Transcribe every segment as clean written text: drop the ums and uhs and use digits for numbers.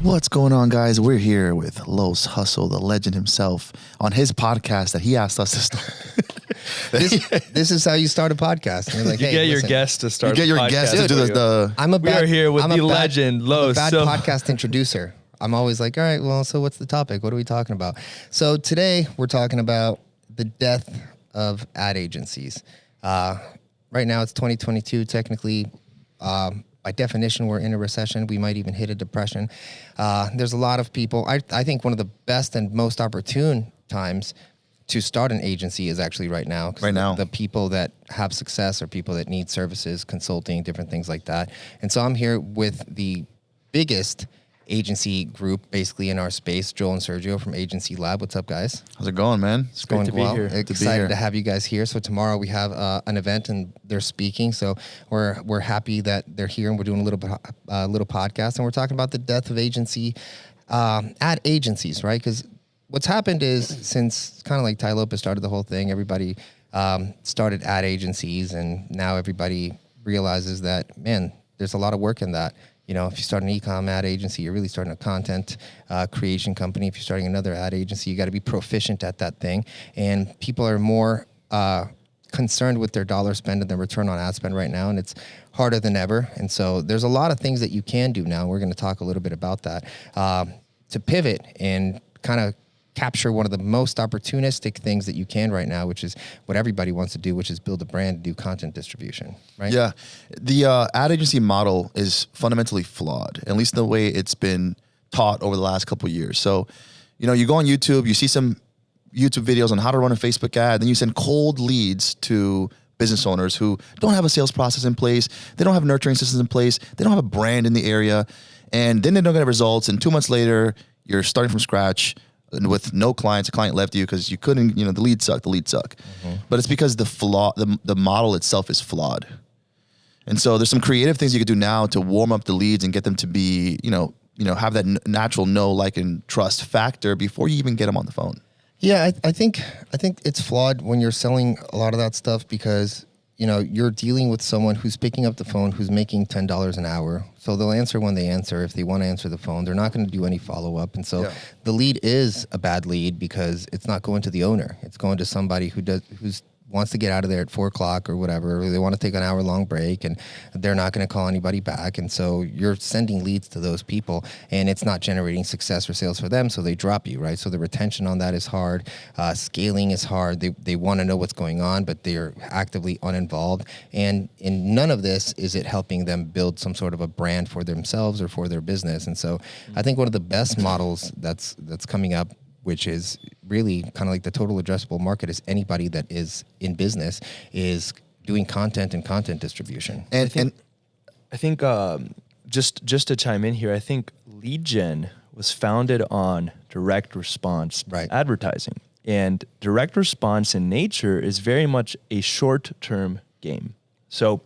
What's going on, guys? We're here with Los Hustle, the legend himself, on his podcast that he asked us to start. This is how you start a podcast. You're like, You hey, get your listen, guests to start. You get your guests to do the We are here with the legend, Los. I'm a bad podcast introducer. I'm always like, all right, well, so what's the topic? What are we talking about? So today we're talking about the death of ad agencies. Right now it's 2022. Technically, by definition, we're in a recession. We might even hit a depression. There's a lot of people. I think one of the best and most opportune times to start an agency is actually right now. Right now. The people that have success are people that need services, consulting, different things like that. And so I'm here with the biggest agency group basically in our space, Joel and Sergio from Agency Lab. What's up, guys? How's it going, man? It's going great to be well. here. Excited to have you guys here. So tomorrow we have an event and they're speaking. So we're happy that they're here and we're doing a little podcast and we're talking about the death of ad agencies, right? Because what's happened is since kind of like Ty Lopez started the whole thing, everybody started ad agencies, and now everybody realizes that, man, there's a lot of work in that. You know, if you start an e-com ad agency, you're really starting a content creation company. If you're starting another ad agency, you got to be proficient at that thing. And people are more concerned with their dollar spend and their return on ad spend right now, and it's harder than ever. And so there's a lot of things that you can do now. We're going to talk a little bit about that to pivot and kind of capture one of the most opportunistic things that you can right now, which is what everybody wants to do, which is build a brand, do content distribution, right? Yeah. The ad agency model is fundamentally flawed, at least the way it's been taught over the last couple of years. So, you know, you go on YouTube, you see some YouTube videos on how to run a Facebook ad, then you send cold leads to business owners who don't have a sales process in place, they don't have nurturing systems in place, they don't have a brand in the area, and then they don't get results, and 2 months later, you're starting from scratch with no clients. A client left you because you couldn't, the lead sucked. Mm-hmm. But it's because the model itself is flawed. And so there's some creative things you could do now to warm up the leads and get them to be, have that natural know, like, and trust factor before you even get them on the phone. Yeah, I think it's flawed when you're selling a lot of that stuff because, you're dealing with someone who's picking up the phone who's making $10 an hour. So they'll answer when they answer. If they want to answer the phone, they're not going to do any follow-up. And so the lead is a bad lead because it's not going to the owner. It's going to somebody who's wants to get out of there at 4:00 or whatever, or they want to take an hour-long break, and they're not going to call anybody back. And so you're sending leads to those people, and it's not generating success or sales for them, so they drop you, right? So the retention on that is hard. Scaling is hard. They want to know what's going on, but they're actively uninvolved. And in none of this is it helping them build some sort of a brand for themselves or for their business. And so I think one of the best models that's coming up, which is really kind of like the total addressable market, is anybody that is in business is doing content and content distribution. And I think just to chime in here, I think lead gen was founded on direct response advertising. And direct response in nature is very much a short-term game. So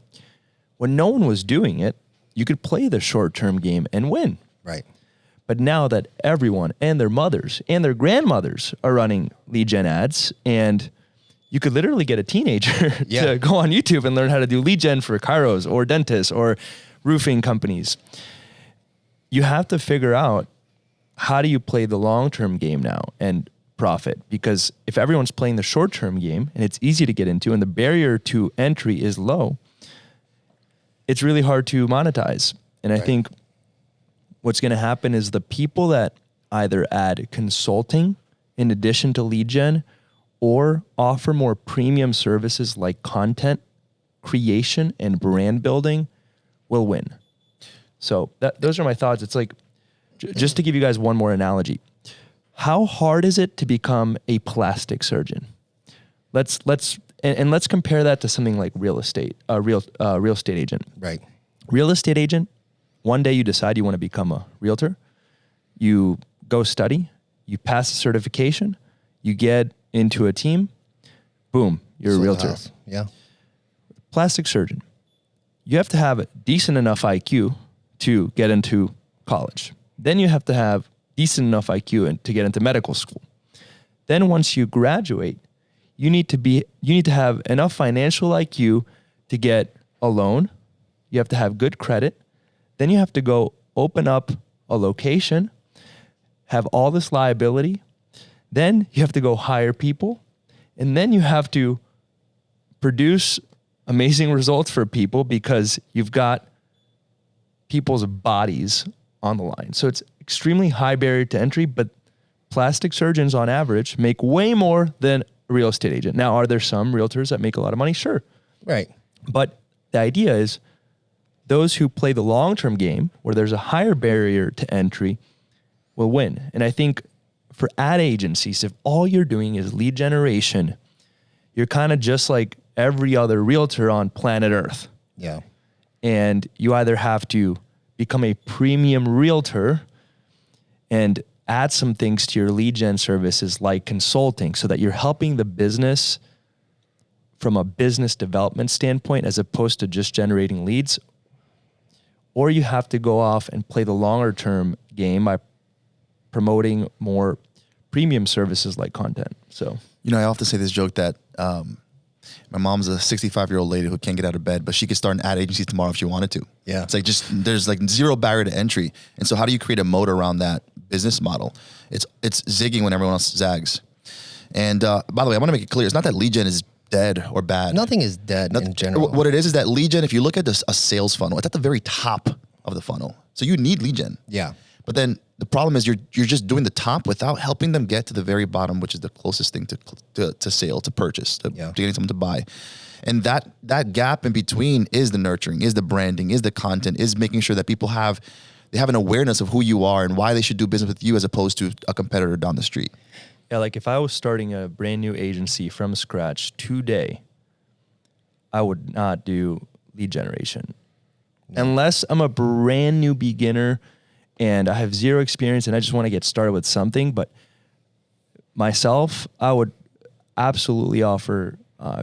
when no one was doing it, you could play the short-term game and win. Right. But now that everyone and their mothers and their grandmothers are running lead gen ads, and you could literally get a teenager to go on YouTube and learn how to do lead gen for chiros or dentists or roofing companies. You have to figure out, how do you play the long-term game now and profit? Because if everyone's playing the short-term game and it's easy to get into and the barrier to entry is low, it's really hard to monetize. And I think what's going to happen is the people that either add consulting in addition to lead gen or offer more premium services like content creation and brand building will win. So those are my thoughts. It's like, just to give you guys one more analogy, how hard is it to become a plastic surgeon? Let's compare that to something like real estate, real estate agent. Right. Real estate agent, one day you decide you want to become a realtor, you go study, you pass a certification, you get into a team, boom, you're a realtor. Yeah. Plastic surgeon, you have to have a decent enough IQ to get into college. Then you have to have decent enough IQ to get into medical school. Then once you graduate, you need to have enough financial IQ to get a loan. You have to have good credit. Then you have to go open up a location, have all this liability. Then you have to go hire people. And then you have to produce amazing results for people because you've got people's bodies on the line. So it's extremely high barrier to entry, but plastic surgeons on average make way more than a real estate agent. Now, are there some realtors that make a lot of money? Sure. Right. But the idea is those who play the long-term game where there's a higher barrier to entry will win. And I think for ad agencies, if all you're doing is lead generation, you're kind of just like every other realtor on planet Earth. Yeah. And you either have to become a premium realtor and add some things to your lead gen services like consulting so that you're helping the business from a business development standpoint as opposed to just generating leads, or you have to go off and play the longer term game by promoting more premium services like content. So, you know, I often say this joke that my mom's a 65-year-old lady who can't get out of bed, but she could start an ad agency tomorrow if she wanted to. Yeah. It's like there's like zero barrier to entry. And so how do you create a moat around that business model? It's zigging when everyone else zags. And by the way, I want to make it clear. It's not that lead gen is dead or bad. Nothing is dead in general. What it is that lead gen, if you look at a sales funnel, it's at the very top of the funnel. So you need lead gen. Yeah. But then the problem is you're just doing the top without helping them get to the very bottom, which is the closest thing to sale, to purchase, to getting someone to buy. And that gap in between is the nurturing, is the branding, is the content, is making sure that people have an awareness of who you are and why they should do business with you as opposed to a competitor down the street. yeah, like if I was starting a brand new agency from scratch today, I would not do lead generation. Unless I'm a brand new beginner and I have zero experience and I just want to get started with something. But myself, I would absolutely offer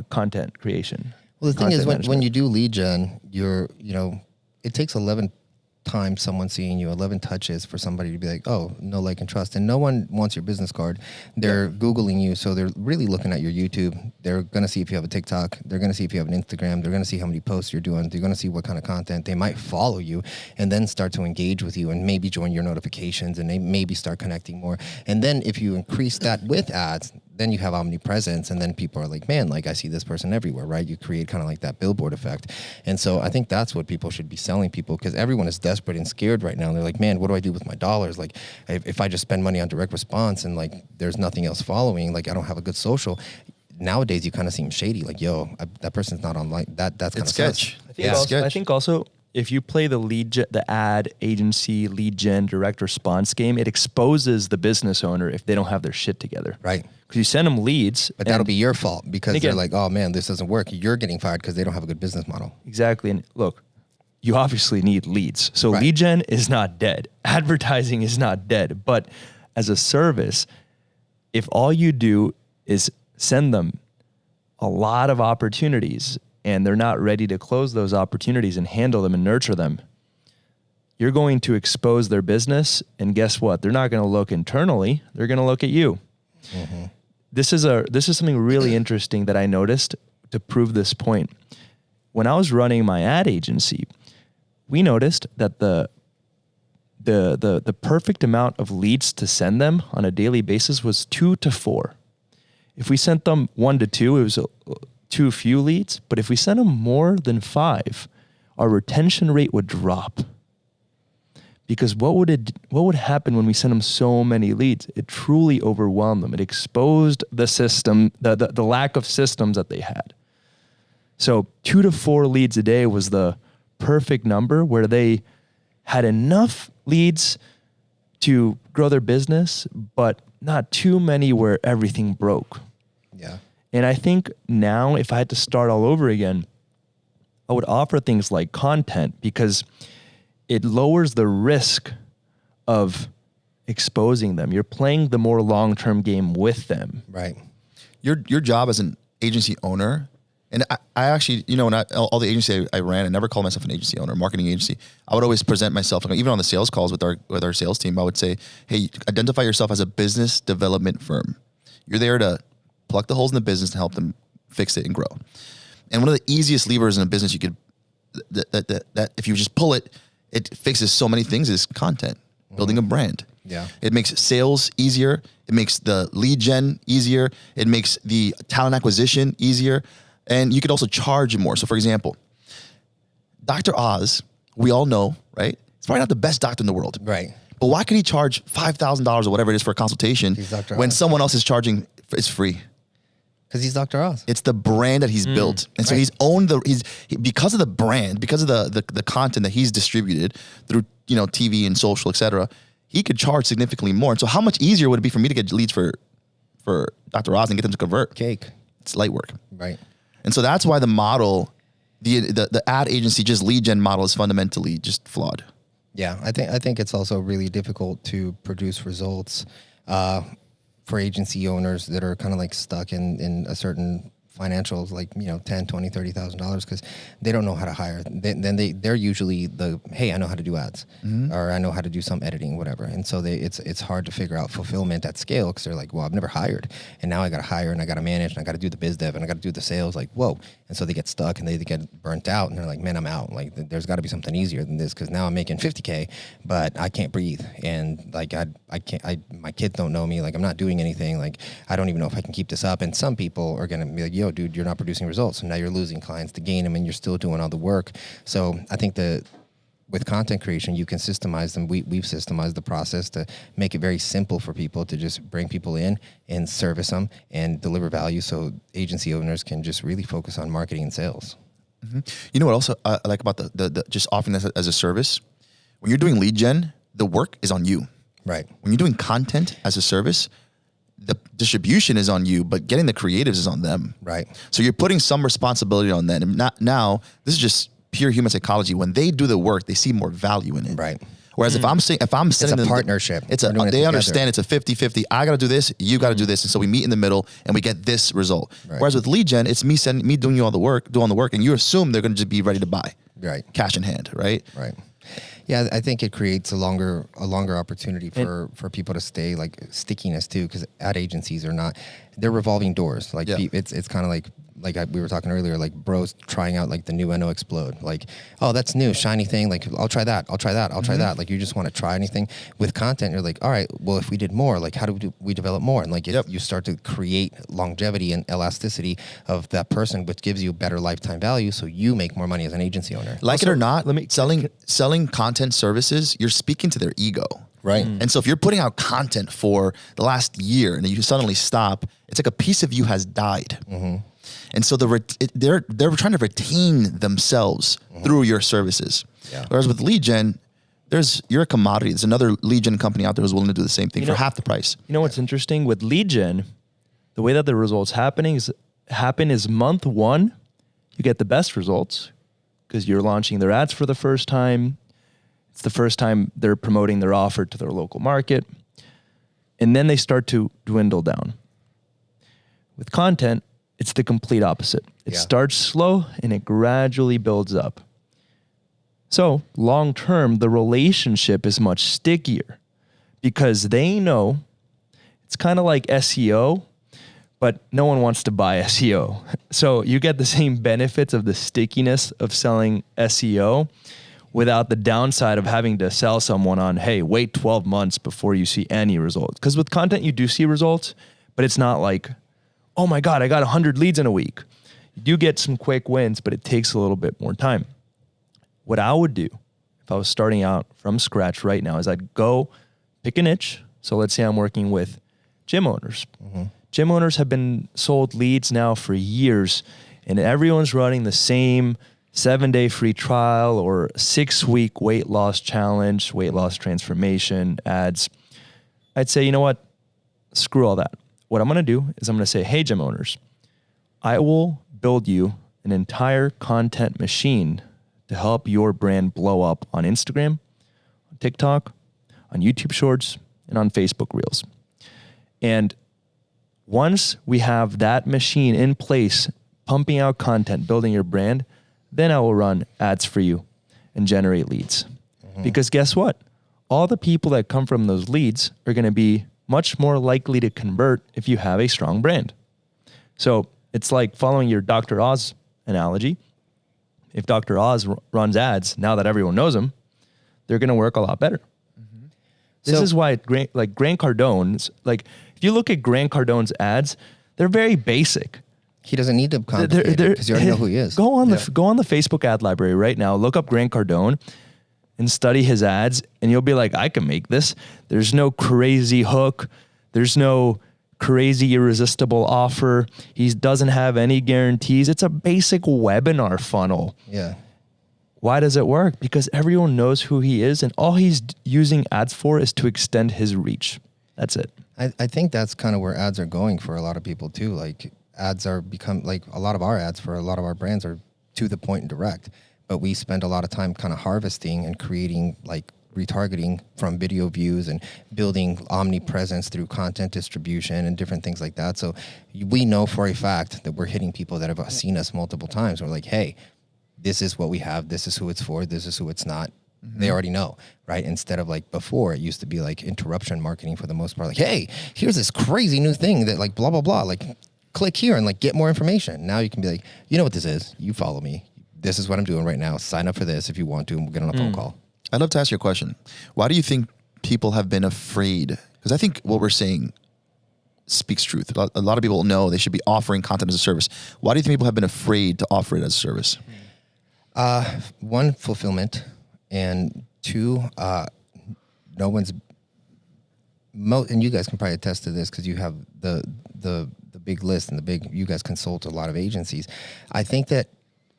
content creation. Well, the thing is, when management. you do lead gen, it takes 11 times someone seeing you, 11 touches for somebody to be like, oh, no, like, and trust. And no one wants your business card. They're Googling you. So they're really looking at your YouTube. They're going to see if you have a TikTok. They're going to see if you have an Instagram. They're going to see how many posts you're doing. They're going to see what kind of content. They might follow you and then start to engage with you and maybe join your notifications and they maybe start connecting more. And then if you increase that with ads, then you have omnipresence, and then people are like, man, like I see this person everywhere, right? You create kind of like that billboard effect. And so I think that's what people should be selling people, because everyone is desperate and scared right now. They're like, man, what do I do with my dollars? Like if I just spend money on direct response and like there's nothing else following, like I don't have a good social. Nowadays you kind of seem shady, like, yo, that person's not online. That's kind of sketch. I think also if you play the ad agency lead gen direct response game, it exposes the business owner if they don't have their shit together. Right. Because you send them leads. But that'll be your fault because they're like, oh man, this doesn't work. You're getting fired because they don't have a good business model. Exactly. And look, you obviously need leads. So lead gen is not dead. Advertising is not dead. But as a service, if all you do is send them a lot of opportunities and they're not ready to close those opportunities and handle them and nurture them, you're going to expose their business. And guess what? They're not going to look internally. They're going to look at you. Mm-hmm. This is something really interesting that I noticed to prove this point. When I was running my ad agency, we noticed that the perfect amount of leads to send them on a daily basis was 2 to 4. If we sent them 1 to 2, it was too few leads. But if we sent them more than 5, our retention rate would drop. Because what would happen when we sent them so many leads? It truly overwhelmed them. It exposed the system, the lack of systems that they had. So 2 to 4 leads a day was the perfect number where they had enough leads to grow their business, but not too many where everything broke. Yeah. And I think now if I had to start all over again, I would offer things like content because it lowers the risk of exposing them. You're playing the more long-term game with them. Right. Your job as an agency owner, and I actually, all the agency I ran, I never called myself an agency owner, marketing agency. I would always present myself, even on the sales calls with our sales team, I would say, hey, identify yourself as a business development firm. You're there to pluck the holes in the business and help them fix it and grow. And one of the easiest levers in a business you could, that if you just pull it, it fixes so many things, is content. building a brand. Yeah. It makes sales easier. It makes the lead gen easier. It makes the talent acquisition easier. And you could also charge more. So for example, Dr. Oz, we all know, right? He's probably not the best doctor in the world. Right. But why could he charge $5,000 or whatever it is for a consultation He's Dr. when Oz. someone else is charging, it's free? Because he's Dr. Oz. It's the brand that he's built. And so Right. he's owned because of the brand, because of the content that he's distributed through, TV and social, et cetera, he could charge significantly more. And so how much easier would it be for me to get leads for Dr. Oz and get them to convert? Cake. It's light work. Right. And so that's why the model, the ad agency, just lead gen model is fundamentally just flawed. Yeah, I think it's also really difficult to produce results for agency owners that are kind of like stuck in a certain financials, like, $10,000, $20,000, $30,000, because they don't know how to hire. They're usually hey, I know how to do ads, or I know how to do some editing, whatever. And so it's hard to figure out fulfillment at scale, because they're like, well, I've never hired, and now I got to hire, and I got to manage, and I got to do the biz dev, and I got to do the sales. Like, whoa! And so they get stuck, and they get burnt out, and they're like, man, I'm out. Like, there's got to be something easier than this, because now I'm making $50K, but I can't breathe, and like I can't. My kids don't know me. Like, I'm not doing anything. Like, I don't even know if I can keep this up. And some people are gonna be like, yo, dude, you're not producing results, so now you're losing clients to gain them, and you're still doing all the work. So I think with content creation, you can systemize them. We've systemized the process to make it very simple for people to just bring people in and service them and deliver value, so agency owners can just really focus on marketing and sales. Mm-hmm. You know what also I like about the just offering this as a service? When you're doing lead gen, the work is on you. Right. When you're doing content as a service, the distribution is on you, but getting the creatives is on them. Right. So you're putting some responsibility on them. And now, this is just pure human psychology. When they do the work, they see more value in it. Right. Whereas if I'm sending them a partnership. they together. understand it's a 50-50. I got to do this, you got to do this. And so we meet in the middle and we get this result. Right. Whereas with lead gen, it's me doing all the work, and you assume they're going to just be ready to buy. Right. Cash in hand, right? Right. Yeah, I think it creates a longer opportunity for people to stay, like stickiness too, because ad agencies they're revolving doors. Like it's kind of like we were talking earlier, like bros trying out like the new Eno Explode. Like, oh, that's new, shiny thing. Like, I'll try that. I'll try that. Like, you just want to try anything. With content, you're like, all right, well, if we did more, like, how do we develop more? And like, you start to create longevity and elasticity of that person, which gives you better lifetime value, so you make more money as an agency owner. Like it or not, selling content services, you're speaking to their ego. Right. And so if you're putting out content for the last year and then you suddenly stop, it's like a piece of you has died. Mm-hmm. And so they're trying to retain themselves through your services. Yeah. Whereas with lead gen, you're a commodity. There's another lead gen company out there who's willing to do the same thing for half the price. You know what's interesting with lead gen? The way that the results happen is month one, you get the best results because you're launching their ads for the first time. It's the first time they're promoting their offer to their local market. And then they start to dwindle down. With content, it's the complete opposite. It starts slow and it gradually builds up. So long term, the relationship is much stickier because they know it's kind of like SEO, but no one wants to buy SEO. So you get the same benefits of the stickiness of selling SEO without the downside of having to sell someone on, hey, wait 12 months before you see any results. Because with content, you do see results, but it's not like, oh my God, I got 100 leads in a week. You do get some quick wins, but it takes a little bit more time. What I would do if I was starting out from scratch right now is I'd go pick a niche. So let's say I'm working with gym owners. Mm-hmm. Gym owners have been sold leads now for years, and everyone's running the same 7-day free trial or 6-week weight loss challenge, weight loss transformation ads. I'd say, you know what? Screw all that. What I'm going to do is I'm going to say, hey, gym owners, I will build you an entire content machine to help your brand blow up on Instagram, on TikTok, on YouTube Shorts, and on Facebook Reels. And once we have that machine in place, pumping out content, building your brand, then I will run ads for you and generate leads. Mm-hmm. Because guess what? All the people that come from those leads are going to be much more likely to convert if you have a strong brand. So it's like following your Dr. Oz analogy. If Dr. Oz runs ads, now that everyone knows him, they're going to work a lot better. Mm-hmm. This is why Grant Cardone's, like, if you look at Grant Cardone's ads, they're very basic. He doesn't need to complicate it because you already know who he is. Go on the Facebook ad library right now. Look up Grant Cardone and study his ads, and you'll be like, I can make this. There's no crazy hook. There's no crazy irresistible offer. He doesn't have any guarantees. It's a basic webinar funnel. Yeah. Why does it work? Because everyone knows who he is, and all he's using ads for is to extend his reach. That's it. I think that's kind of where ads are going for a lot of people too. Like ads are become like a lot of our ads for a lot of our brands are to the point and direct, but we spend a lot of time kind of harvesting and creating like retargeting from video views and building omnipresence through content distribution and different things like that. So we know for a fact that we're hitting people that have seen us multiple times. We're like, hey, this is what we have. This is who it's for. This is who it's not. They already know, right? Instead of like before, it used to be like interruption marketing for the most part. Like, hey, here's this crazy new thing that like blah, blah, blah. Like click here and like get more information. Now you can be like, you know what this is? You follow me. This is what I'm doing right now. Sign up for this if you want to, and we'll get on a phone call. I'd love to ask you a question. Why do you think people have been afraid? Because I think what we're saying speaks truth. A lot of people know they should be offering content as a service. Why do you think people have been afraid to offer it as a service? One, fulfillment. And two, no one's, and you guys can probably attest to this because you have the big list and you guys consult a lot of agencies. I think that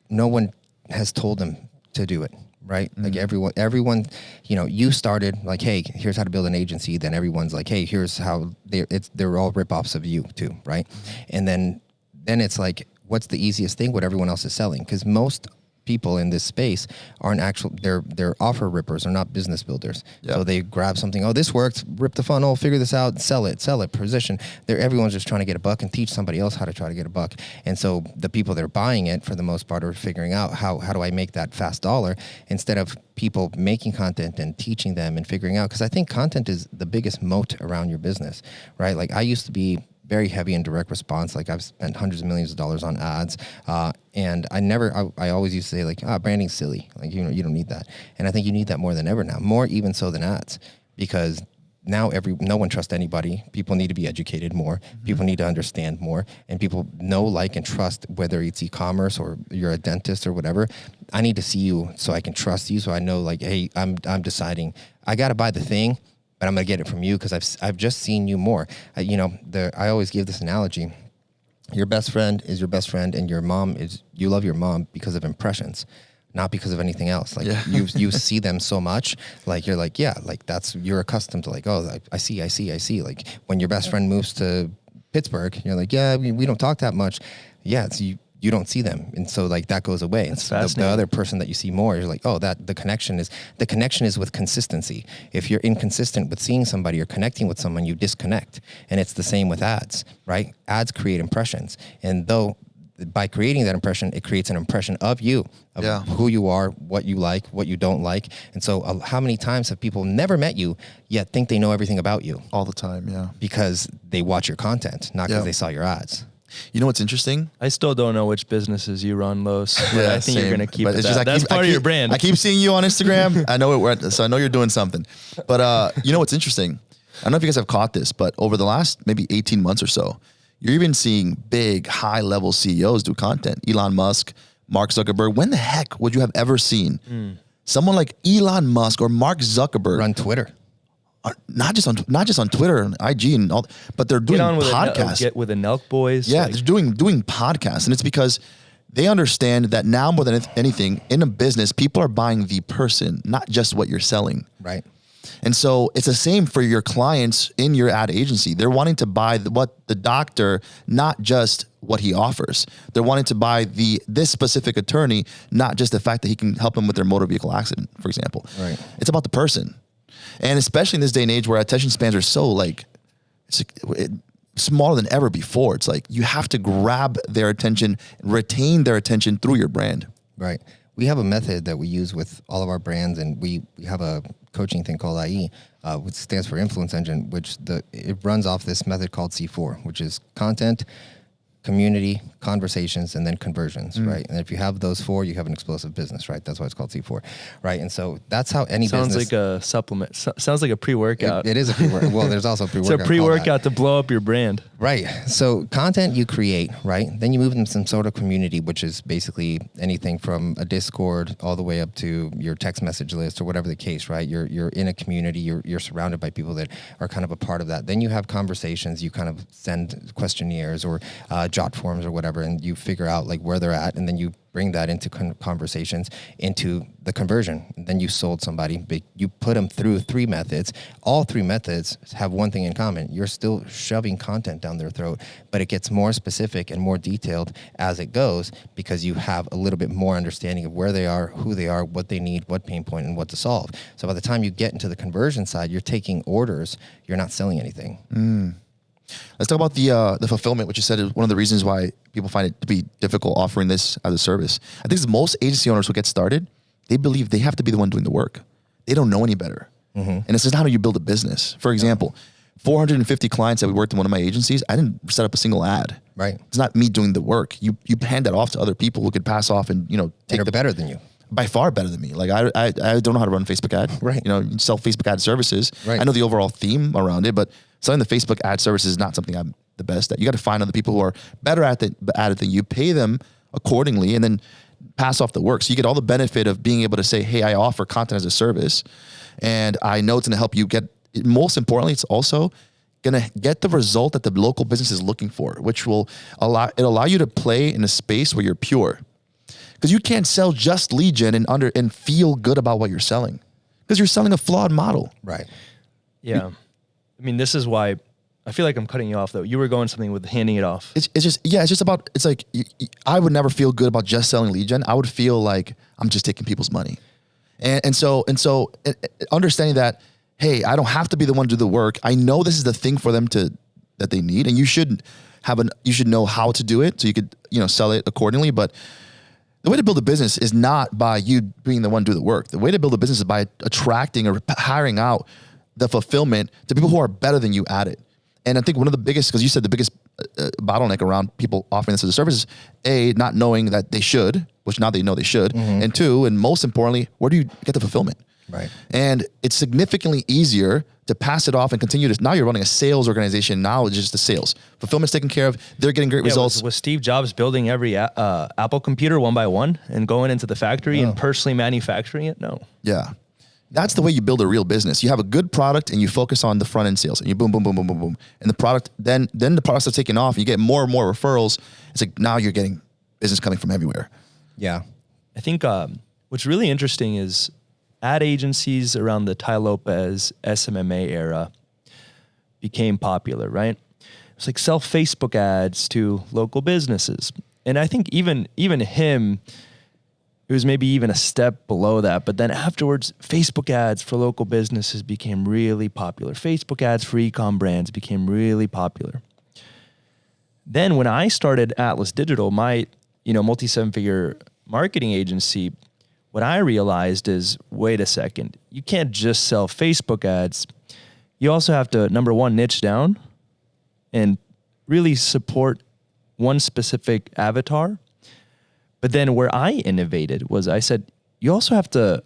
no one has told them to do it, right? Like everyone, you started like, hey, here's how to build an agency. Then everyone's like, hey, here's how they're all ripoffs of you too, right? And then it's like, what's the easiest thing? What everyone else is selling? Because most people in this space aren't they're offer rippers or not business builders. Yep. So they grab something, oh, this works, rip the funnel, figure this out, sell it, position. Everyone's just trying to get a buck and teach somebody else how to try to get a buck. And so the people that are buying it for the most part are figuring out how do I make that fast dollar instead of people making content and teaching them and figuring out, because I think content is the biggest moat around your business, right? Like I used to be very heavy in direct response. Like I've spent hundreds of millions of dollars on ads. And I always used to say like, branding's silly. Like, you don't need that. And I think you need that more than ever now, more even so than ads, because now no one trusts anybody. People need to be educated more. People need to understand more, and people know, like, and trust, whether it's e-commerce or you're a dentist or whatever. I need to see you so I can trust you. So I know like, hey, I'm deciding I got to buy the thing, but I'm going to get it from you because I've just seen you more. I always give this analogy. Your best friend is your best friend, and you love your mom because of impressions, not because of anything else. Like you see them so much, like you're like, yeah, like you're accustomed to like, oh, I see. Like when your best friend moves to Pittsburgh, you're like, yeah, we don't talk that much. Yeah, it's you don't see them, and so like that goes away. And so the other person that you see more, you're like, oh, that the connection is with consistency. If you're inconsistent with seeing somebody or connecting with someone, you disconnect. And it's the same with ads, right? Ads create impressions, and by creating that impression, it creates an impression of you, of who you are, what you like, what you don't like. And so how many times have people never met you yet think they know everything about you? All the time, yeah. Because they watch your content, not because they saw your ads. You know what's interesting? I still don't know which businesses you run, Los. But I think you're going to keep it that. That's part of your brand. I keep seeing you on Instagram. I know so I know you're doing something. But you know what's interesting? I don't know if you guys have caught this, but over the last maybe 18 months or so, you're even seeing big, high-level CEOs do content. Elon Musk, Mark Zuckerberg. When the heck would you have ever seen someone like Elon Musk or Mark Zuckerberg run Twitter? Not just on Twitter and IG and all, but they're doing podcasts. Get with the Nelk boys. Yeah, they're doing podcasts, and it's because they understand that now more than anything in a business, people are buying the person, not just what you're selling. Right. And so it's the same for your clients in your ad agency. They're wanting to buy what the doctor, not just what he offers. They're wanting to buy this specific attorney, not just the fact that he can help them with their motor vehicle accident, for example. Right. It's about the person. And especially in this day and age where attention spans are so smaller than ever before, it's like you have to grab their attention, retain their attention through your brand. Right. We have a method that we use with all of our brands, and we have a coaching thing called IE, which stands for Influence Engine, which it runs off this method called C4, which is content, community, conversations, and then conversions, right? And if you have those 4, you have an explosive business, right? That's why it's called C4, right? And so that's how any Sounds business... like a supplement. Sounds like a pre-workout. It is a pre-workout. Well, there's also a pre-workout. It's a pre-workout to blow up your brand. Right. So content you create, right? Then you move into some sort of community, which is basically anything from a Discord all the way up to your text message list or whatever the case, right? You're in a community. You're surrounded by people that are kind of a part of that. Then you have conversations. You kind of send questionnaires or jot forms or whatever, and you figure out like where they're at, and then you bring that into conversations into the conversion. And then you sold somebody, but you put them through 3 methods. All 3 methods have one thing in common. You're still shoving content down their throat, but it gets more specific and more detailed as it goes because you have a little bit more understanding of where they are, who they are, what they need, what pain point, and what to solve. So by the time you get into the conversion side, you're taking orders. You're not selling anything. Let's talk about the fulfillment, which you said is one of the reasons why people find it to be difficult offering this as a service. I think most agency owners who get started, they believe they have to be the one doing the work. They don't know any better. And this is how you build a business. For example, 450 clients that we worked in one of my agencies, I didn't set up a single ad. Right. It's not me doing the work. You hand that off to other people who could pass off and take They're better than you. by far better than me. Like I don't know how to run a Facebook ad. Right. You sell Facebook ad services. Right. I know the overall theme around it, but selling the Facebook ad services is not something I'm the best at. You got to find other people who are better at it than you, pay them accordingly, and then pass off the work. So you get all the benefit of being able to say, hey, I offer content as a service, and I know it's going to help you get, most importantly, it's also going to get the result that the local business is looking for, which will allow you to play in a space where you're pure. Because you can't sell just lead gen and feel good about what you're selling, because you're selling a flawed model. Right. Yeah. I mean, this is why I feel like I'm cutting you off though. You were going something with handing it off. It's just about, it's like, I would never feel good about just selling lead gen. I would feel like I'm just taking people's money. And so understanding that, hey, I don't have to be the one to do the work. I know this is the thing for them that they need. And you should know how to do it so you could, sell it accordingly. But the way to build a business is not by you being the one to do the work. The way to build a business is by attracting or hiring out the fulfillment to people who are better than you at it. And I think one of the biggest, because you said the biggest bottleneck around people offering this as a service is A, not knowing that they should, which now they know they should. And 2, and most importantly, where do you get the fulfillment? Right. And it's significantly easier to pass it off and continue to, now you're running a sales organization. Now it's just the sales. Fulfillment's taken care of. They're getting great results. Was Steve Jobs building every Apple computer one by one and going into the factory and personally manufacturing it? No. Yeah. That's the way you build a real business. You have a good product and you focus on the front end sales and you boom, boom, boom, boom, boom, boom. And the product, then the products are taking off and you get more and more referrals. It's like now you're getting business coming from everywhere. Yeah. I think what's really interesting is ad agencies around the Tai Lopez SMMA era became popular, right? It's like sell Facebook ads to local businesses. And I think even him, it was maybe even a step below that. But then afterwards, Facebook ads for local businesses became really popular. Facebook ads for e-com brands became really popular. Then when I started Atlas Digital, my multi-7-figure marketing agency, what I realized is, wait a second, you can't just sell Facebook ads. You also have to, number one, niche down and really support one specific avatar. But then where I innovated was I said, you also have to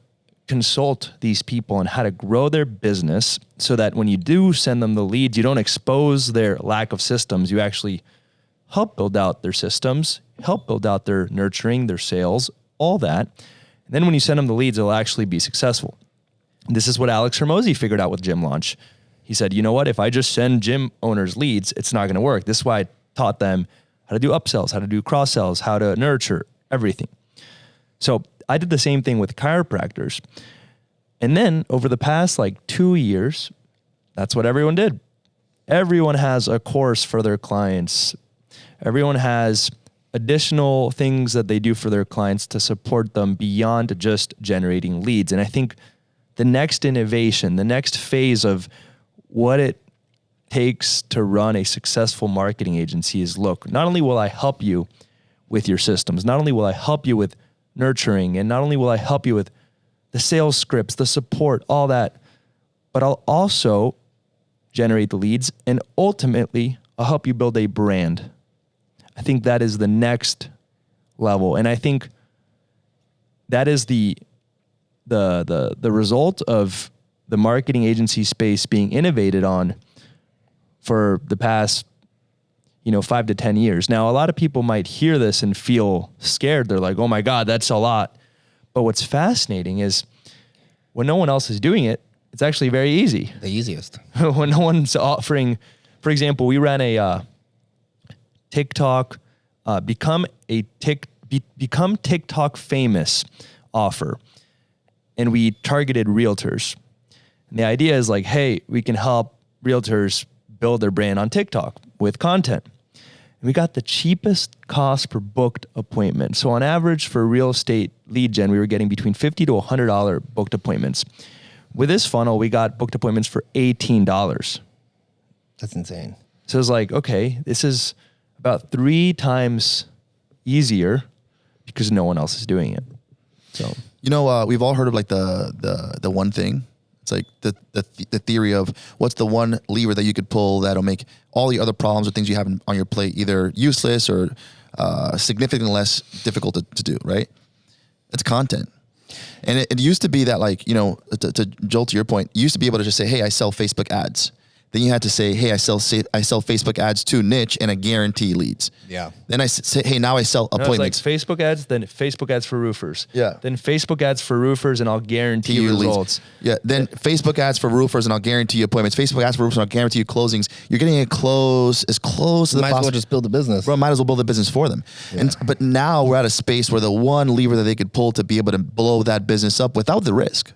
consult these people on how to grow their business so that when you do send them the leads, you don't expose their lack of systems. You actually help build out their systems, help build out their nurturing, their sales, all that. And then when you send them the leads, it'll actually be successful. This is what Alex Hermosi figured out with Gym Launch. He said, you know what? If I just send gym owners leads, it's not going to work. This is why I taught them how to do upsells, how to do cross sells, how to nurture, everything. So I did the same thing with chiropractors. And then over the past 2 years, that's what everyone did. Everyone has a course for their clients. Everyone has additional things that they do for their clients to support them beyond just generating leads. And I think the next innovation, the next phase of what it takes to run a successful marketing agency is, look, not only will I help you with your systems, not only will I help you with nurturing, and not only will I help you with the sales scripts, the support, all that, but I'll also generate the leads and ultimately I'll help you build a brand. I I think that is the next level. And I think that is the result of the marketing agency space being innovated on for the past 5 to 10 years. Now, a lot of people might hear this and feel scared. They're like, oh my God, that's a lot. But what's fascinating is when no one else is doing it, it's actually very easy. The easiest. When no one's offering, for example, we ran a TikTok, become TikTok famous offer. And we targeted realtors. And the idea is like, hey, we can help realtors build their brand on TikTok with content. And we got the cheapest cost per booked appointment. So on average for real estate lead gen, we were getting between $50 to $100 booked appointments. With this funnel, we got booked appointments for $18. That's insane. So it's like, okay, this is about 3 times easier because no one else is doing it. So, we've all heard of like the one thing. It's like the theory of what's the one lever that you could pull that'll make all the other problems or things you have on your plate either useless or significantly less difficult to do, right? It's content. And it used to be that like, to Joel, to your point, you used to be able to just say, hey, I sell Facebook ads. Then you had to say, hey, I sell Facebook ads to niche and I guarantee leads. Yeah. Then I say, hey, now I sell appointments. It's like Facebook ads, then Facebook ads for roofers. Yeah. Then Facebook ads for roofers and I'll guarantee you results. Yeah. Then Facebook ads for roofers and I'll guarantee you appointments. Facebook ads for roofers and I'll guarantee you closings. You're getting it as close to the Might as well just build a business. Bro, might as well build a business for them. Yeah. But now we're at a space where the one lever that they could pull to be able to blow that business up without the risk.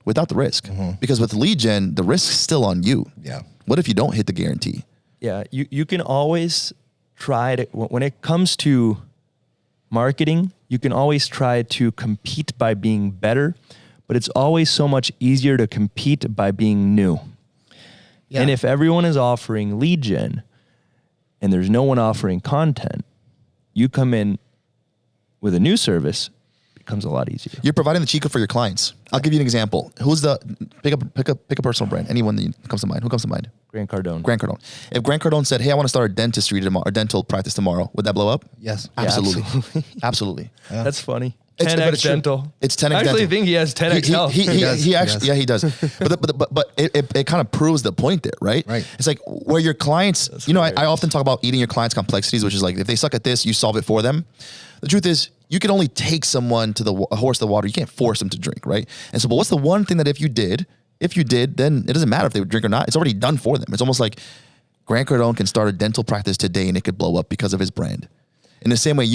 Mm-hmm. Because with lead gen, the risk's still on you. Yeah. What if you don't hit the guarantee? Yeah. You can always try to, when it comes to marketing, you can always try to compete by being better, but it's always so much easier to compete by being new. Yeah. And if everyone is offering lead gen and there's no one offering content, you come in with a new service, becomes a lot easier. You're providing the cheat code for your clients. I'll give you an example. Pick a personal brand. Anyone that comes to mind. Who comes to mind? Grant Cardone. If Grant Cardone said, hey, I want to start a dentistry tomorrow, or dental practice tomorrow, would that blow up? Yes. Absolutely. Yeah, absolutely. Absolutely. Yeah. That's funny. It's 10x dental. It's 10x dental. I actually think he has 10x health. He actually, yeah, he does. But it kind of proves the point there, right? Right. It's like where your clients, I often talk about eating your clients' complexities, which is like if they suck at this, you solve it for them. The truth is, you can only take someone to a horse to the water. You can't force them to drink, right? And so, but what's the one thing that if you did, then it doesn't matter if they would drink or not. It's already done for them. It's almost like Grant Cardone can start a dental practice today and it could blow up because of his brand. In the same way,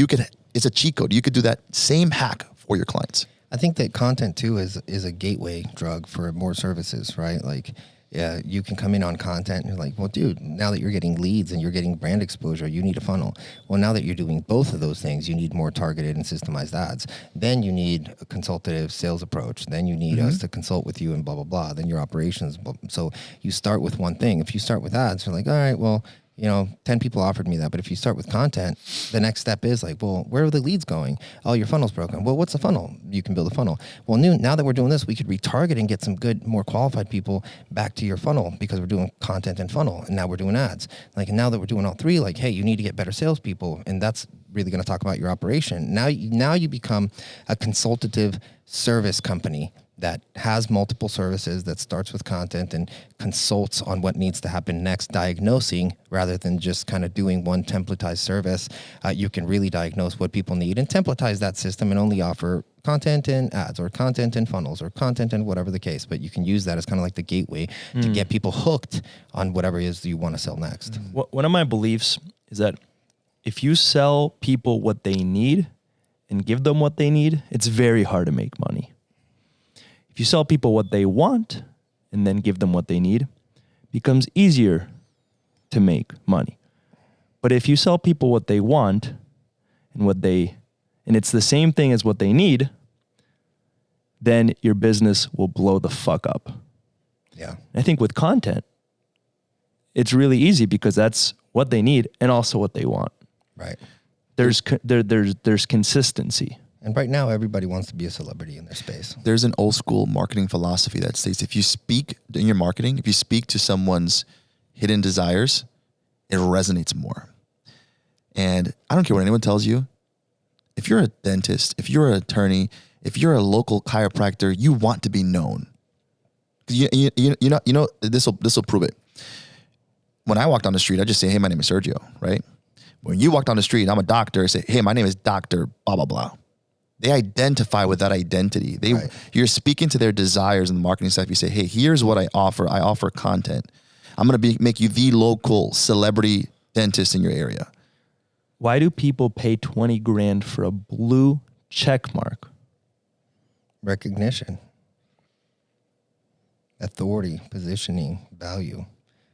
it's a cheat code. You could do that same hack for your clients. I think that content too is a gateway drug for more services, right? Like, yeah, you can come in on content and you're like, well, dude, now that you're getting leads and you're getting brand exposure, you need a funnel. Well, now that you're doing both of those things, you need more targeted and systemized ads. Then you need a consultative sales approach. Then you need us to consult with you and blah, blah, blah. Then your operations. So you start with one thing. If you start with ads, you're like, all right, well, 10 people offered me that. But if you start with content, the next step is like, well, where are the leads going? Oh, your funnel's broken. Well, what's a funnel? You can build a funnel. Well, now that we're doing this, we could retarget and get some good, more qualified people back to your funnel because we're doing content and funnel. And now we're doing ads. Like, and now that we're doing all three, like, hey, you need to get better salespeople. And that's really going to talk about your operation. Now you become a consultative service company that has multiple services, that starts with content and consults on what needs to happen next, diagnosing rather than just kind of doing one templatized service. You can really diagnose what people need and templatize that system and only offer content and ads or content and funnels or content and whatever the case. But you can use that as kind of like the gateway to get people hooked on whatever it is you want to sell next. One of my beliefs is that if you sell people what they need and give them what they need, it's very hard to make money. If you sell people what they want and then give them what they need, it becomes easier to make money. But if you sell people what they want and it's the same thing as what they need, then your business will blow the fuck up. Yeah. I think with content, it's really easy because that's what they need and also what they want. Right. There's consistency. And right now, everybody wants to be a celebrity in their space. There's an old school marketing philosophy that states if you speak in your marketing, if you speak to someone's hidden desires, it resonates more. And I don't care what anyone tells you. If you're a dentist, if you're an attorney, if you're a local chiropractor, you want to be known. You know this will prove it. When I walk down the street, I just say, "Hey, my name is Sergio," right? When you walk down the street, I'm a doctor. I say, "Hey, my name is Dr. blah blah blah." They identify with that identity. You're speaking to their desires in the marketing stuff. You say, "Hey, here's what I offer. I offer content. I'm going to make you the local celebrity dentist in your area." Why do people pay 20 grand for a blue check mark? Recognition, authority, positioning, value,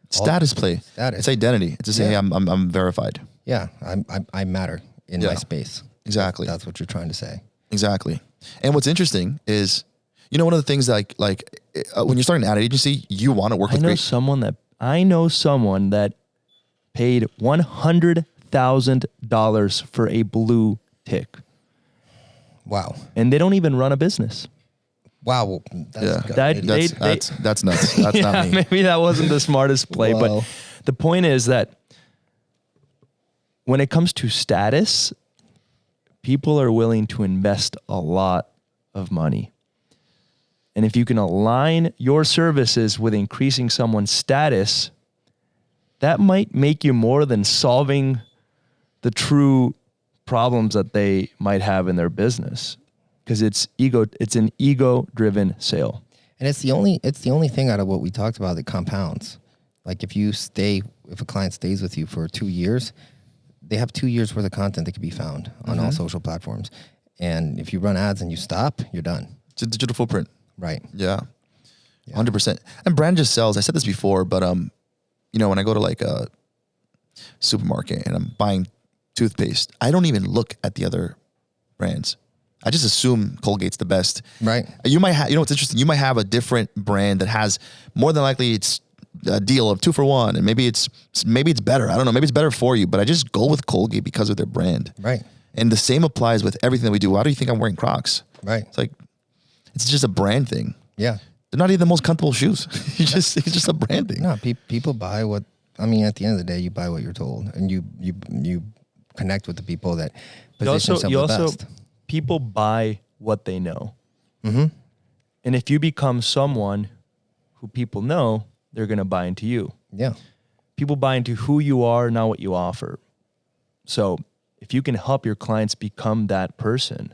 Status play. Status. It's identity. It's to say, "Hey, I'm verified." Yeah, I matter in my space. Exactly. That's what you're trying to say. Exactly. And what's interesting is, one of the things that like when you're starting an ad agency, you want to work with great. I know someone that paid $100,000 for a blue tick. Wow. And they don't even run a business. Wow. That's nuts. That's Yeah, not me. maybe that wasn't the smartest play, Wow. but the point is that when it comes to status, people are willing to invest a lot of money. And if you can align your services with increasing someone's status, that might make you more than solving the true problems that they might have in their business. Because it's an ego-driven sale. And it's the only thing out of what we talked about that compounds. Like if a client stays with you for 2 years, they have 2 years worth of content that can be found on all social platforms. And if you run ads and you stop, you're done. It's a digital footprint. Right. Yeah. 100%. And brand just sells. I said this before, but when I go to like a supermarket and I'm buying toothpaste, I don't even look at the other brands. I just assume Colgate's the best. Right. You might have, what's interesting, you might have a different brand that has more than likely it's a deal of 2 for 1, and maybe it's better. I don't know. Maybe it's better for you, but I just go with Colgate because of their brand. Right. And the same applies with everything that we do. Why do you think I'm wearing Crocs? Right. It's just a brand thing. Yeah. They're not even the most comfortable shoes. It's just a brand thing. No, people buy what, at the end of the day, you buy what you're told, and you connect with the people that position themselves the best. People buy what they know. Mm-hmm. And if you become someone who people know, they're going to buy into you. Yeah. People buy into who you are, not what you offer. So if you can help your clients become that person,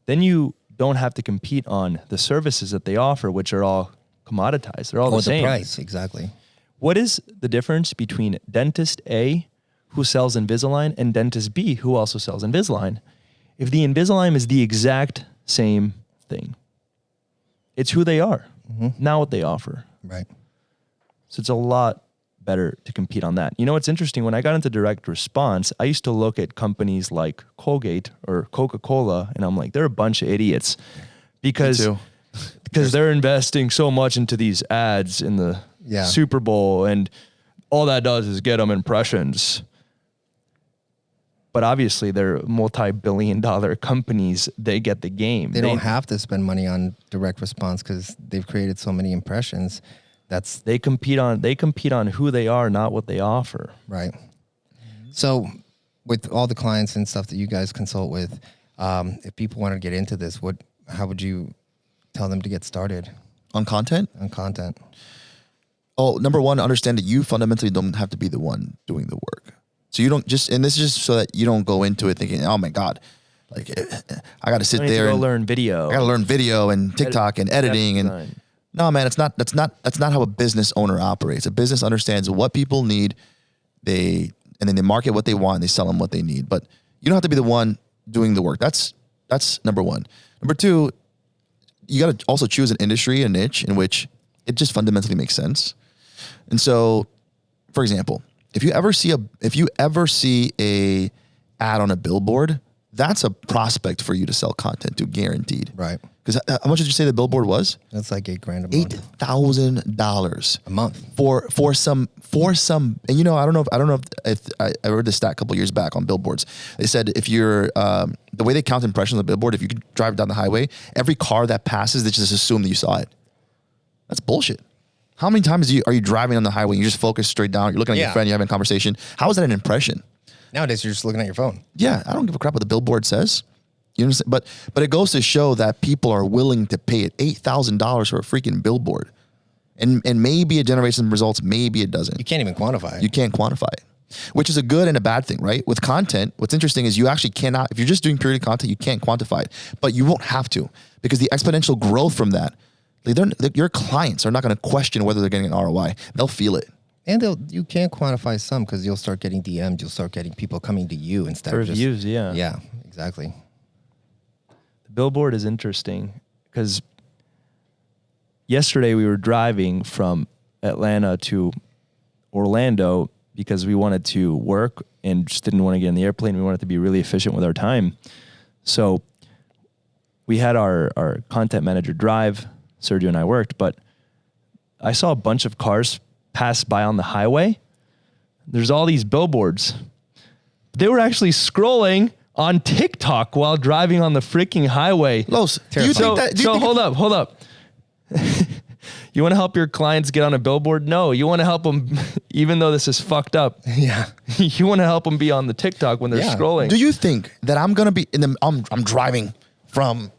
then you don't have to compete on the services that they offer, which are all commoditized. They're all the same. The price, exactly. What is the difference between dentist A, who sells Invisalign, and dentist B, who also sells Invisalign? If the Invisalign is the exact same thing, it's who they are, not what they offer. Right. So it's a lot better to compete on that. What's interesting? When I got into direct response, I used to look at companies like Colgate or Coca-Cola, and I'm like, they're a bunch of idiots because they're investing so much into these ads in the Super Bowl, and all that does is get them impressions. But obviously, they're multi-billion-dollar companies. They get the game. They don't have to spend money on direct response because they've created so many impressions. They compete on who they are, not what they offer. Right. So, with all the clients and stuff that you guys consult with, if people want to get into this, how would you tell them to get started On content? on content? Oh, number one, understand that you fundamentally don't have to be the one doing the work. So you don't and this is just so that you don't go into it thinking, oh my God, like I got to sit there and learn video. I got to learn video and TikTok and editing and no, man, that's not how a business owner operates. A business understands what people need, and then they market what they want and they sell them what they need. But you don't have to be the one doing the work. That's number one. Number two, you got to also choose an industry, a niche in which it just fundamentally makes sense. And so, for example, if you ever see a ad on a billboard, that's a prospect for you to sell content to, guaranteed. Right. Because how much did you say the billboard was? That's like $8,000 a month. $8,000 A month for some. And I don't know if I read this stat a couple years back on billboards. They said if you're the way they count impressions on the billboard, if you could drive down the highway, every car that passes, they just assume that you saw it. That's bullshit. How many times are you driving on the highway and you just focus straight down? You're looking at your friend, you're having a conversation. How is that an impression? Nowadays, you're just looking at your phone. Yeah, I don't give a crap what the billboard says. You understand? But it goes to show that people are willing to pay it $8,000 for a freaking billboard. And maybe it generates some results, maybe it doesn't. You can't even quantify it. You can't quantify it, which is a good and a bad thing, right? With content, what's interesting is you actually cannot, if you're just doing purely content, you can't quantify it, but you won't have to, because the exponential growth from that, your clients are not going to question whether they're getting an ROI. They'll feel it. And you can quantify some because you'll start getting DM'd. You'll start getting people coming to you instead For of just... views, yeah. Yeah, exactly. The billboard is interesting because yesterday we were driving from Atlanta to Orlando because we wanted to work and just didn't want to get in the airplane. We wanted to be really efficient with our time. So we had our content manager drive. Sergio and I worked, but I saw a bunch of cars pass by on the highway. There's all these billboards. They were actually scrolling on TikTok while driving on the freaking highway. Los, do you think that? Hold up. You want to help your clients get on a billboard? No, you want to help them, even though this is fucked up. Yeah. You want to help them be on the TikTok when they're scrolling. Do you think that I'm going to be I'm driving from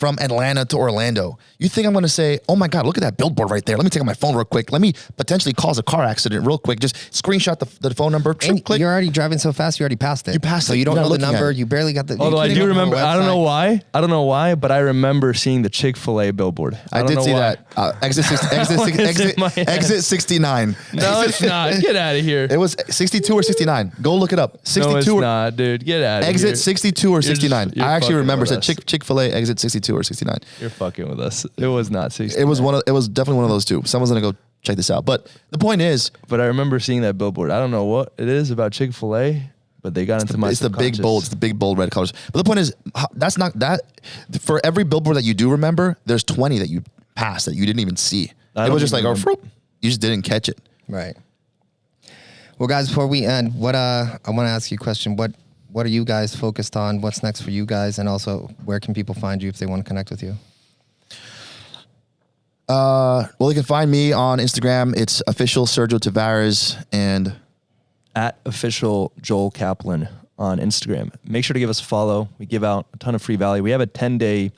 Atlanta to Orlando? You think I'm going to say, oh my God, look at that billboard right there. Let me take out my phone real quick. Let me potentially cause a car accident real quick. Just screenshot the phone number. And click. you're already driving so fast, you already passed it. You passed so it. you don't You're know not the looking at number. it. You barely got the... Although I you do can't even remember, go on I don't know why, but I remember seeing the Chick-fil-A billboard. I did see that. Exit 69. No, it's not. Get out of here. It was 62 or 69. Go look it up. 62 No, it's or not, dude. Get out of here. exit 62 or 69. you're I actually fucking remember with said us. Chick-fil-A exit 62 or 69. You're fucking with us. It was not 60. It was definitely one of those two. Someone's gonna go check this out. But the point is, But I remember seeing that billboard. I don't know what it is about Chick-fil-A, but they got into my it's the big bold, it's subconscious. the big bold red colors. But the point is, that's not that. For every billboard that you do remember, there's 20 that you passed that you didn't even see. I It don't was just like, even oh, remember. fruit. You just didn't catch it. Right. Well, guys, before we end, I want to ask you a question. What are you guys focused on? What's next for you guys? And also, where can people find you if they want to connect with you? Well, you can find me on Instagram. It's official Sergio Tavarez and At official Joel Kaplan on Instagram. Make sure to give us a follow. We give out a ton of free value. We have a 10-day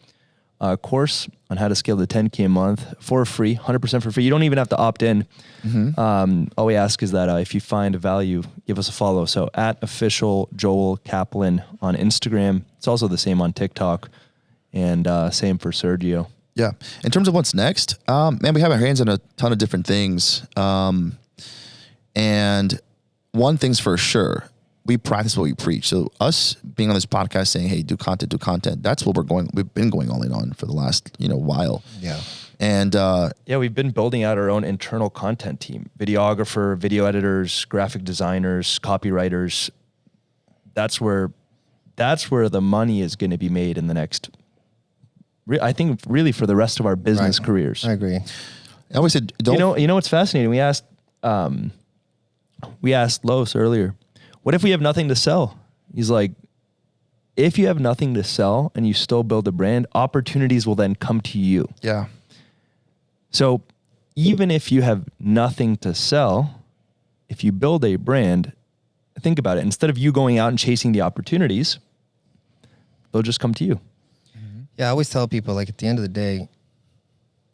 course on how to scale to 10K a month for free, 100% for free. You don't even have to opt in. All we ask is that if you find value, give us a follow. So at official Joel Kaplan on Instagram. It's also the same on TikTok, and same for Sergio. yeah. In terms of what's next, man, we have our hands on a ton of different things. And one thing's for sure, we practice what we preach. So us being on this podcast saying, hey, do content. That's what we've been going all in on for the last, while. Yeah. And, Yeah, we've been building out our own internal content team, videographer, video editors, graphic designers, copywriters. That's where the money is going to be made in the next, I think really for the rest of our business careers. I agree. I always said, don't, You know what's fascinating? We asked Los earlier, what if we have nothing to sell? He's like, if you have nothing to sell and you still build a brand, opportunities will then come to you. yeah. So even if you have nothing to sell, if you build a brand, think about it. Instead of you going out and chasing the opportunities, they'll just come to you. Yeah, I always tell people, like, at the end of the day,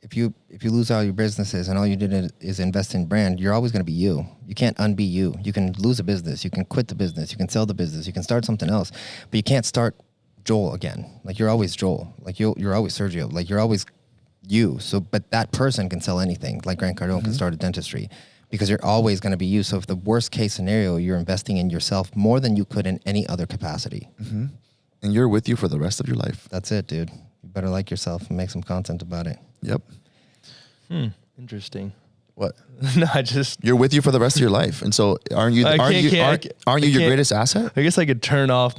if you lose all your businesses and all you did is invest in brand, you're always going to be you. You can't unbe you. You can lose a business. You can quit the business. You can sell the business. You can start something else. But you can't start Joel again. Like, you're always Joel. Like, you're always Sergio. Like, you're always you. So, but that person can sell anything. Like Grant Cardone can start a dentistry because you're always going to be you. So if the worst case scenario, you're investing in yourself more than you could in any other capacity. And you're with you for the rest of your life. That's it, dude. You better like yourself and make some content about it. Yep. Interesting. What? No, I just, You're with you for the rest of your life. And so aren't you I your can't- greatest asset? I guess I could turn off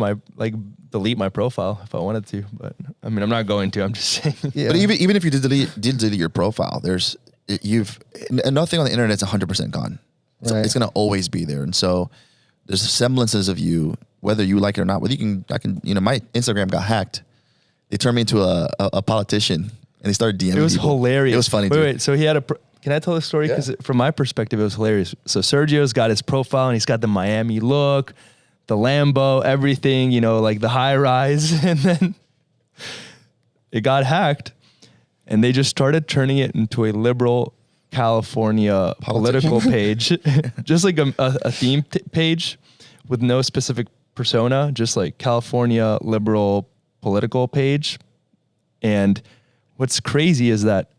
delete my profile if I wanted to, but I mean, I'm not going to. I'm just saying. Yeah. But even if you did delete your profile, nothing on the internet's 100% gone. So Right. it's going to always be there. And so there's semblances of you, whether you like it or not. Whether my Instagram got hacked. They turned me into a politician and they started DMing. It was people. hilarious. It was funny. Wait. So he had can I tell the story? Because from my perspective, it was hilarious. So Sergio's got his profile and he's got the Miami look, the Lambo, everything, you know, like the high rise. And then it got hacked and they just started turning it into a liberal California political page, just like a theme page with no specific persona, just like California liberal political page. And what's crazy is that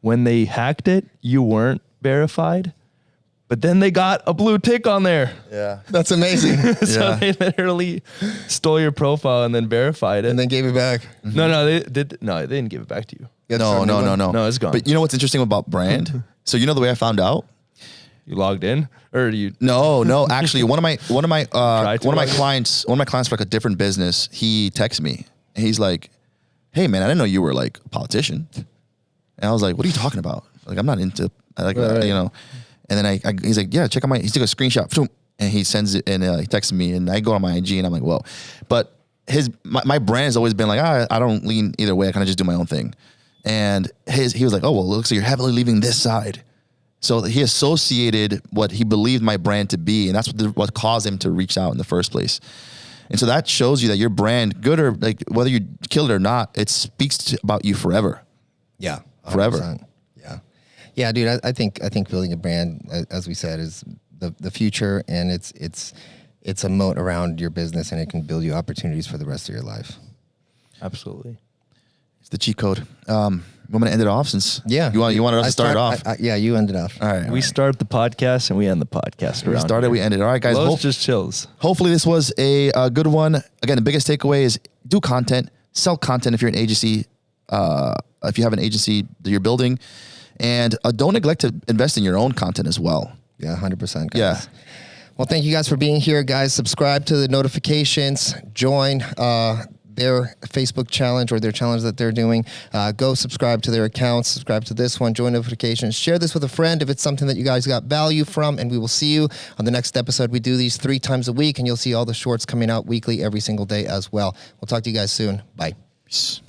when they hacked it, you weren't verified, but then they got a blue tick on there. Yeah. That's amazing. So they literally stole your profile and then verified it. And then gave it back. No, they didn't give it back to you. No, No, it's gone. But you know what's interesting about brand? So you know the way I found out? You logged in, or you? No. Actually, one of my clients for like a different business, he texted me and he's like, "Hey man, I didn't know you were like a politician." And I was like, "What are you talking about? Like, I'm not into like right. you know." And then he's like, "Yeah, check out my." He took a screenshot and he sends it and he texted me and I go on my IG and I'm like, "Whoa!" But my brand has always been like, I don't lean either way. I kind of just do my own thing. And he was like, "Oh well, it looks like you're heavily leaving this side." So he associated what he believed my brand to be, and that's what caused him to reach out in the first place. And so that shows you that your brand, good or like whether you kill it or not, it speaks about you forever. Yeah. 100%. Forever. Yeah, dude. I think building a brand, as we said, is the future, and it's a moat around your business, and it can build you opportunities for the rest of your life. Absolutely. It's the cheat code. I'm going to end it off since you wanted us to start it off. Yeah, you end it off. All right. We start the podcast and we end the podcast. We started, we ended. All right, guys. Lowe's just chills. Hopefully this was a good one. Again, the biggest takeaway is do content, sell content if you're an agency, if you have an agency that you're building, and don't neglect to invest in your own content as well. Yeah, 100%. Guys. Yeah. Well, thank you guys for being here, guys. Subscribe to the notifications. Join their Facebook challenge or their challenge that they're doing. Go subscribe to their accounts. Subscribe to this one. Join notifications. Share this with a friend if it's something that you guys got value from. And we will see you on the next episode. We do these 3 times a week, and you'll see all the shorts coming out weekly every single day as well. We'll talk to you guys soon. Bye. Peace.